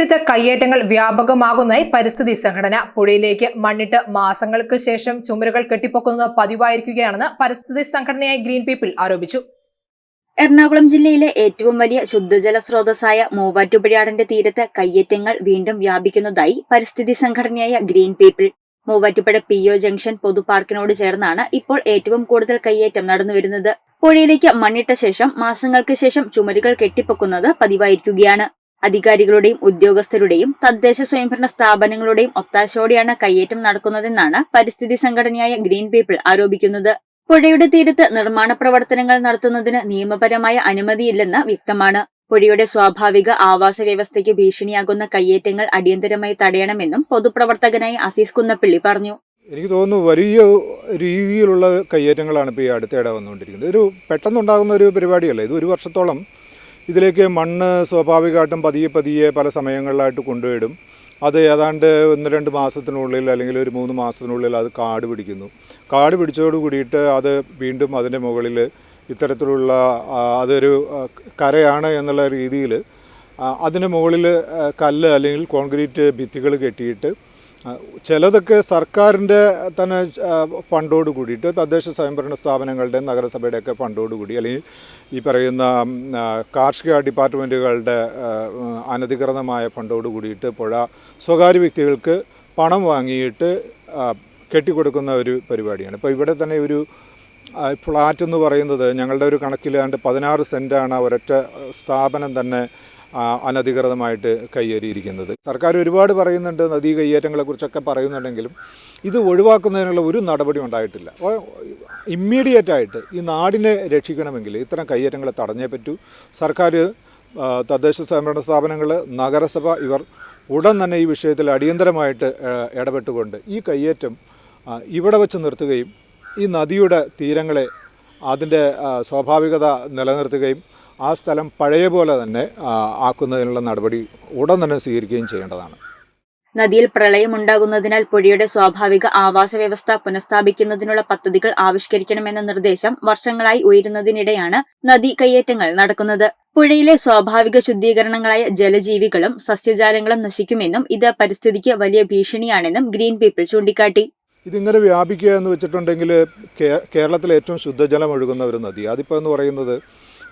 തീരത്ത് കയ്യേറ്റങ്ങൾ വ്യാപകമാകുന്നതായി പരിസ്ഥിതി സംഘടന. പുഴയിലേക്ക് മണ്ണിട്ട് മാസങ്ങൾക്ക് ശേഷം ചുമരുകൾ കെട്ടിപ്പൊക്കുന്നത് പതിവായിരിക്കുകയാണെന്ന് പരിസ്ഥിതി സംഘടനയായ ഗ്രീൻ പീപ്പിൾ ആരോപിച്ചു. എറണാകുളം ജില്ലയിലെ ഏറ്റവും വലിയ ശുദ്ധജല സ്രോതസ്സായ മൂവാറ്റുപുഴയാറിന്റെ തീരത്ത് കയ്യേറ്റങ്ങൾ വീണ്ടും വ്യാപിക്കുന്നതായി പരിസ്ഥിതി സംഘടനയായ green people. Muvattupuzha PO junction പൊതുപാർക്കിനോട് ചേർന്നാണ് ഇപ്പോൾ ഏറ്റവും കൂടുതൽ കയ്യേറ്റം നടന്നുവരുന്നത്. പുഴയിലേക്ക് മണ്ണിട്ട ശേഷം മാസങ്ങൾക്ക് ശേഷം ചുമരുകൾ കെട്ടിപ്പൊക്കുന്നത് പതിവായിരിക്കുകയാണ്. അധികാരികളുടെയും ഉദ്യോഗസ്ഥരുടെയും തദ്ദേശ സ്വയംഭരണ സ്ഥാപനങ്ങളുടെയും ഒത്താശയോടെയാണ് കയ്യേറ്റം നടക്കുന്നതെന്നാണ് പരിസ്ഥിതി സംഘടനയായ ഗ്രീൻ പീപ്പിൾ ആരോപിക്കുന്നത്. പുഴയുടെ തീരത്ത് നിർമ്മാണ പ്രവർത്തനങ്ങൾ നടത്തുന്നതിന് നിയമപരമായ അനുമതിയില്ലെന്ന് വ്യക്തമാണ്. പുഴയുടെ സ്വാഭാവിക ആവാസ വ്യവസ്ഥയ്ക്ക് ഭീഷണിയാകുന്ന കയ്യേറ്റങ്ങൾ അടിയന്തരമായി തടയണമെന്നും പൊതുപ്രവർത്തകനായ അസീസ് കുന്നപ്പള്ളി പറഞ്ഞു. എനിക്ക് തോന്നുന്നു വലിയ രീതിയിലുള്ള കയ്യേറ്റങ്ങളാണ് ഇപ്പോൾ ഈ അടുത്തിടെ വന്നുകൊണ്ടിരിക്കുന്നത്. ഒരു പെട്ടെന്നുണ്ടാകുന്ന ഒരു പരിപാടിയല്ല ഇത്. ഒരു വർഷത്തോളം ഇതിലേക്ക് മണ്ണ് സ്വാഭാവികമായിട്ടും പതിയെ പല സമയങ്ങളിലായിട്ട് കൊണ്ടുപോയിടും. അത് ഏതാണ്ട് 1-2 മാസത്തിനുള്ളിൽ അല്ലെങ്കിൽ ഒരു 3 മാസത്തിനുള്ളിൽ അത് കാട് പിടിക്കുന്നു. കാട് പിടിച്ചതോട് കൂടിയിട്ട് അത് വീണ്ടും അതിൻ്റെ മുകളിൽ ഇത്തരത്തിലുള്ള അതൊരു കരയാണ് എന്നുള്ള രീതിയിൽ അതിന് മുകളിൽ കല്ല് അല്ലെങ്കിൽ കോൺക്രീറ്റ് ഭിത്തികൾ കെട്ടിയിട്ട് ചിലതൊക്കെ സർക്കാരിൻ്റെ തന്നെ ഫണ്ടോട് കൂടിയിട്ട് തദ്ദേശ സ്വയംഭരണ സ്ഥാപനങ്ങളുടെ നഗരസഭയുടെയൊക്കെ ഫണ്ടോട് കൂടി അല്ലെങ്കിൽ ഈ പറയുന്ന കാർഷിക ഡിപ്പാർട്ട്മെൻറ്റുകളുടെ അനധികൃതമായ ഫണ്ടോട് കൂടിയിട്ട് പുഴ സ്വകാര്യ വ്യക്തികൾക്ക് പണം വാങ്ങിയിട്ട് കെട്ടിക്കൊടുക്കുന്ന ഒരു പരിപാടിയാണ്. ഇപ്പോൾ ഇവിടെ തന്നെ ഒരു ഫ്ലാറ്റ് എന്ന് പറയുന്നത് ഞങ്ങളുടെ ഒരു കണക്കിലാണ്ട് 16 സെൻറ്റാണ് ഒരൊറ്റ സ്ഥാപനം തന്നെ അനധികൃതമായിട്ട് കയ്യേറിയിരിക്കുന്നത്. സർക്കാർ ഒരുപാട് പറയുന്നുണ്ട്, നദീ കയ്യേറ്റങ്ങളെക്കുറിച്ചൊക്കെ പറയുന്നുണ്ടെങ്കിലും ഇത് ഒഴിവാക്കുന്നതിനുള്ള ഒരു നടപടി ഉണ്ടായിട്ടില്ല. ഇമ്മീഡിയറ്റായിട്ട് ഈ നാടിനെ രക്ഷിക്കണമെങ്കിൽ ഇത്തരം കയ്യേറ്റങ്ങളെ തടഞ്ഞേ പറ്റൂ. സർക്കാർ, തദ്ദേശ സ്വയംഭരണ സ്ഥാപനങ്ങൾ, നഗരസഭ ഇവർ ഉടൻ തന്നെ ഈ വിഷയത്തിൽ അടിയന്തരമായിട്ട് ഇടപെട്ടുകൊണ്ട് ഈ കയ്യേറ്റം ഇവിടെ വച്ച് നിർത്തുകയും ഈ നദിയുടെ തീരങ്ങളെ അതിൻ്റെ സ്വാഭാവികത നിലനിർത്തുകയും ആ സ്ഥലം പഴയ പോലെ തന്നെ ആക്കുന്നതിനുള്ള നടപടി ഉടൻ തന്നെ സ്വീകരിക്കുകയും ചെയ്യേണ്ടതാണ്. നദിയിൽ പ്രളയമുണ്ടാകുന്നതിനാൽ പുഴയുടെ സ്വാഭാവിക ആവാസ വ്യവസ്ഥ പുനഃസ്ഥാപിക്കുന്നതിനുള്ള പദ്ധതികൾ ആവിഷ്കരിക്കണമെന്ന നിർദ്ദേശം വർഷങ്ങളായി ഉയരുന്നതിനിടെയാണ് നദീ കയ്യേറ്റങ്ങൾ നടക്കുന്നത്. പുഴയിലെ സ്വാഭാവിക ശുദ്ധീകരണങ്ങളായ ജലജീവികളും സസ്യജാലങ്ങളും നശിക്കുമെന്നും ഇത് പരിസ്ഥിതിക്ക് വലിയ ഭീഷണിയാണെന്നും ഗ്രീൻ പീപ്പിൾ ചൂണ്ടിക്കാട്ടി. ഇതിങ്ങനെ വ്യാപിക്കുക എന്ന് വെച്ചിട്ടുണ്ടെങ്കിൽ കേരളത്തിലെ ഏറ്റവും ശുദ്ധജലം ഒഴുകുന്ന ഒരു നദി അതിപ്പോൾ എന്ന് പറയുന്നത്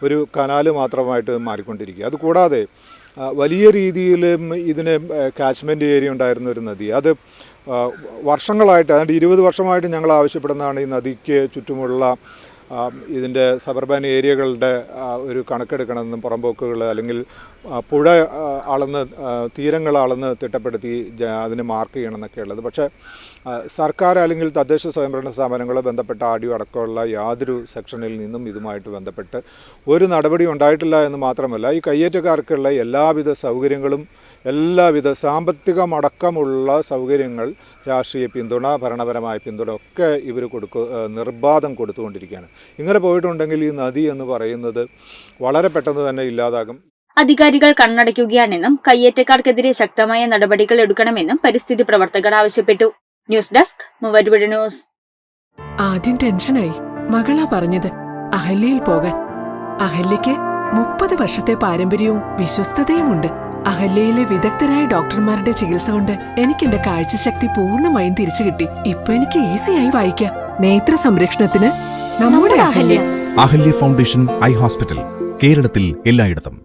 ഒരു കനാല് മാത്രമായിട്ട് മാറിക്കൊണ്ടിരിക്കുക. അതുകൂടാതെ വലിയ രീതിയിൽ ഇതിന് കാച്ച്മെൻറ്റ് ഏരിയ ഉണ്ടായിരുന്ന ഒരു നദി അത് വർഷങ്ങളായിട്ട് അതായത് 20 വർഷമായിട്ട് ഞങ്ങൾ ആവശ്യപ്പെടുന്നതാണ് ഈ നദിക്ക് ചുറ്റുമുള്ള ഇതിൻ്റെ സബർബൻ ഏരിയകളുടെ ഒരു കണക്കെടുക്കണമെന്നും പുറമ്പോക്കുകൾ അല്ലെങ്കിൽ പുഴ അളന്ന് തീരങ്ങൾ അളന്ന് തിട്ടപ്പെടുത്തി അതിനെ മാർക്ക് ചെയ്യണമെന്നൊക്കെ ഉള്ളത്. പക്ഷേ സർക്കാർ അല്ലെങ്കിൽ തദ്ദേശ സ്വയംഭരണ സ്ഥാപനങ്ങളോ ബന്ധപ്പെട്ട ആഡിയോ അടക്കമുള്ള യാതൊരു സെക്ഷനിൽ നിന്നും ഇതുമായിട്ട് ബന്ധപ്പെട്ട് ഒരു നടപടി ഉണ്ടായിട്ടില്ല എന്ന് മാത്രമല്ല ഈ കയ്യേറ്റക്കാർക്കുള്ള എല്ലാവിധ സൗകര്യങ്ങളും എല്ലാവിധ സാമ്പത്തികമടക്കമുള്ള സൗകര്യങ്ങൾ, രാഷ്ട്രീയ പിന്തുണ, ഭരണപരമായ പിന്തുണ ഒക്കെ ഇവർ നിർബാധം കൊടുത്തുകൊണ്ടിരിക്കുകയാണ്. ഇങ്ങനെ പോയിട്ടുണ്ടെങ്കിൽ ഈ നദി എന്ന് പറയുന്നത് വളരെ പെട്ടെന്ന് തന്നെ ഇല്ലാതാകും. അധികാരികൾ കണ്ണടയ്ക്കുകയാണെന്നും കയ്യേറ്റക്കാർക്കെതിരെ ശക്തമായ നടപടികൾ എടുക്കണമെന്നും പരിസ്ഥിതി പ്രവർത്തകർ ആവശ്യപ്പെട്ടു. News desk Muvattupuzha news. ആദ്യം ടെൻഷനായി. മകളാ പറഞ്ഞത് അഹല്യയിൽ പോകാൻ. അഹല്യയ്ക്ക് 30 വർഷത്തെ പാരമ്പര്യവും വിശ്വസ്തതയുമുണ്ട്. അഹല്യയിലെ വിദഗ്ധരായ ഡോക്ടർമാരുടെ ചികിത്സ കൊണ്ട് എനിക്ക് എന്റെ കാഴ്ചശക്തി പൂർണ്ണമായും തിരിച്ചു കിട്ടി. ഇപ്പൊ എനിക്ക് ഈസിയായി വായിക്കാം. നേത്ര സംരക്ഷണത്തിന് നമ്മുടെ Ahalya. Ahalya foundation eye hospital, കേരളത്തിൽ എല്ലായിടത്തും.